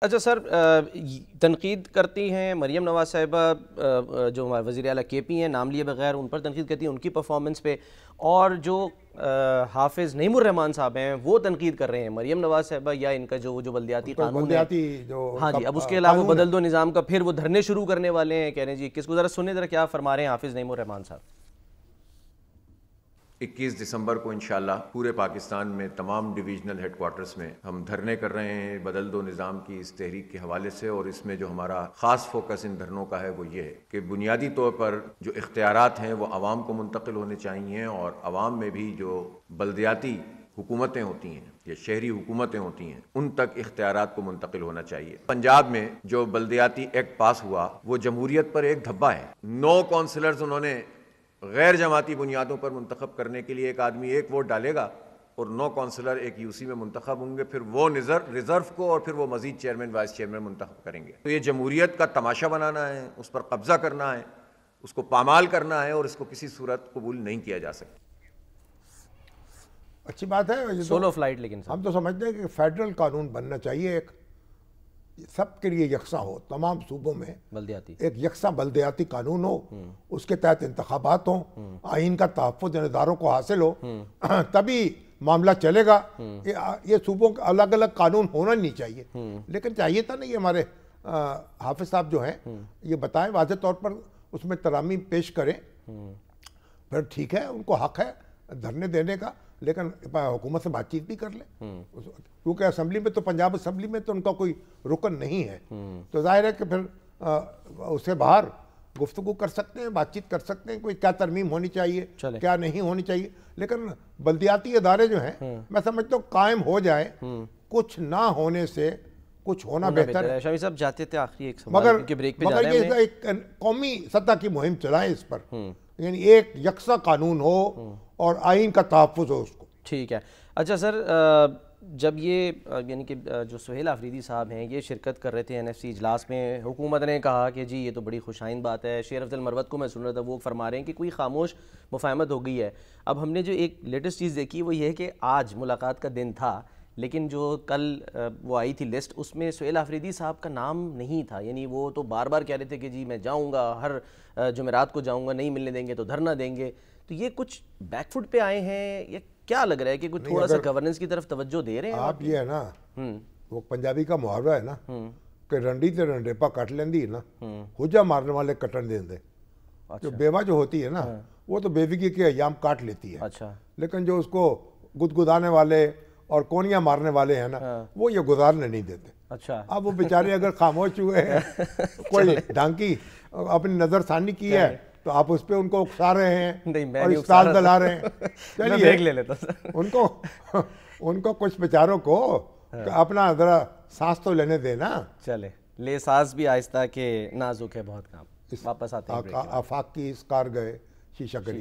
اچھا سر، تنقید کرتی ہیں مریم نواز صاحبہ جو وزیر اعلیٰ کے پی ہیں نام لیے بغیر، ان پر تنقید کرتی ہیں ان کی پرفارمنس پہ، اور جو حافظ نعیم الرحمان صاحب ہیں وہ تنقید کر رہے ہیں مریم نواز صاحبہ یا ان کا جو بلدیاتی قانون ہے، ہاں جی، اب اس کے علاوہ بدل دو نظام کا، پھر وہ دھرنے شروع کرنے والے ہیں، کہہ رہے ہیں جی کس کو ذرا سنیں ذرا کیا فرما رہے ہیں حافظ نعیم الرحمان صاحب۔ 21 دسمبر کو انشاءاللہ پورے پاکستان میں تمام ڈویژنل ہیڈ کوارٹرز میں ہم دھرنے کر رہے ہیں بدل دو نظام کی اس تحریک کے حوالے سے، اور اس میں جو ہمارا خاص فوکس ان دھرنوں کا ہے وہ یہ ہے کہ بنیادی طور پر جو اختیارات ہیں وہ عوام کو منتقل ہونے چاہیے، اور عوام میں بھی جو بلدیاتی حکومتیں ہوتی ہیں یا شہری حکومتیں ہوتی ہیں ان تک اختیارات کو منتقل ہونا چاہیے۔ پنجاب میں جو بلدیاتی ایکٹ پاس ہوا وہ جمہوریت پر ایک دھبا ہے۔ 9 کونسلرز انہوں نے غیر جماعتی بنیادوں پر منتخب کرنے کے لیے، ایک آدمی ایک ووٹ ڈالے گا اور 9 کونسلر ایک یو سی میں منتخب ہوں گے، پھر وہ ریزرو کو اور پھر وہ مزید چیئرمین وائس چیئرمین منتخب کریں گے۔ تو یہ جمہوریت کا تماشا بنانا ہے، اس پر قبضہ کرنا ہے، اس کو پامال کرنا ہے، اور اس کو کسی صورت قبول نہیں کیا جا سکتا۔ اچھی بات ہے، سولو فلائٹ، لیکن ہم تو سمجھتے ہیں کہ فیڈرل قانون بننا چاہیے، ایک سب کے لیے یکساں ہو، تمام صوبوں میں بلدیاتی ایک یکساں بلدیاتی قانون ہو، اس کے تحت انتخابات ہوں، آئین کا تحفظ اداروں کو حاصل ہو، تبھی معاملہ چلے گا۔ یہ صوبوں کا الگ الگ قانون ہونا نہیں چاہیے، لیکن چاہیے تھا نا یہ ہمارے حافظ صاحب جو ہیں یہ بتائیں واضح طور پر، اس میں ترامیم پیش کریں، پھر ٹھیک ہے ان کو حق ہے دھرنے دینے کا، لیکن حکومت سے بات چیت بھی کر لیں، کیونکہ اسمبلی میں تو پنجاب اسمبلی میں تو ان کا کوئی رکن نہیں ہے، تو ظاہر ہے کہ پھر اسے باہر گفتگو کر سکتے ہیں، بات چیت کر سکتے ہیں، کوئی کیا ترمیم ہونی چاہیے کیا نہیں ہونی چاہیے، لیکن بلدیاتی ادارے جو ہیں میں سمجھتا ہوں قائم ہو جائیں، کچھ نہ ہونے سے کچھ ہونا بہتر ہے۔ شامی صاحب جاتے تھے آخری ایک سوال کے بریک پہ جا رہے ہیں، مگر یہ ایک قومی سطح کی مہم چلائیں اس پر، یعنی ایک یکساں قانون ہو اور آئین کا تحفظ ہو اس کو۔ ٹھیک ہے۔ اچھا سر، جب یہ یعنی کہ جو سہیل آفریدی صاحب ہیں یہ شرکت کر رہے تھے این ایف سی اجلاس میں، حکومت نے کہا کہ جی یہ تو بڑی خوش آئند بات ہے، شیر افضل مروت کو میں سن رہا تھا وہ فرما رہے ہیں کہ کوئی خاموش مفاہمت ہو گئی ہے۔ اب ہم نے جو ایک لیٹسٹ چیز دیکھی وہ یہ ہے کہ آج ملاقات کا دن تھا، لیکن جو کل وہ آئی تھی لسٹ اس میں سہیل آفریدی صاحب کا نام نہیں تھا، یعنی وہ تو بار بار کہہ رہے تھے کہ جی میں جاؤں گا، ہر جمعرات کو جاؤں گا، نہیں ملنے دیں گے تو دھرنا دیں گے، تو یہ کچھ بیک فٹ پہ آئے ہیں، یہ کیا لگ رہا ہے کہ کچھ تھوڑا سا گورننس کی طرف توجہ دے رہے ہیں آپ؟ یہ ہے نا وہ پنجابی کا محاورہ ہے نا کہ رنڈی تے رنڈیپا کٹ لیندی ہے نا، حجا مارنے والے کٹن دیں دے۔ جو بیوہ جو ہوتی ہے نا وہ تو بیوگی کے ایام کاٹ لیتی ہے، لیکن جو اس کو گدگدانے والے اور کونیاں مارنے والے ہیں نا وہ یہ گزارنے نہیں دیتے۔ اچھا، اب وہ بیچارے اگر خاموش ہوئے ہیں، کوئی ڈھانکی اپنی نظر ثانی کی ہے تو آپ اس پہ ان کو اکسا رہے ہیں اور استال دلا رہے ہیں۔ چلیے ان کو کچھ بیچاروں کو اپنا ذرا سانس تو لینے دینا۔ چلے لے ساز بھی آہستہ کہ نازک ہے بہت کام، واپس آتے ہیں۔ آفاق کی اس کار گئے شیشہ گری۔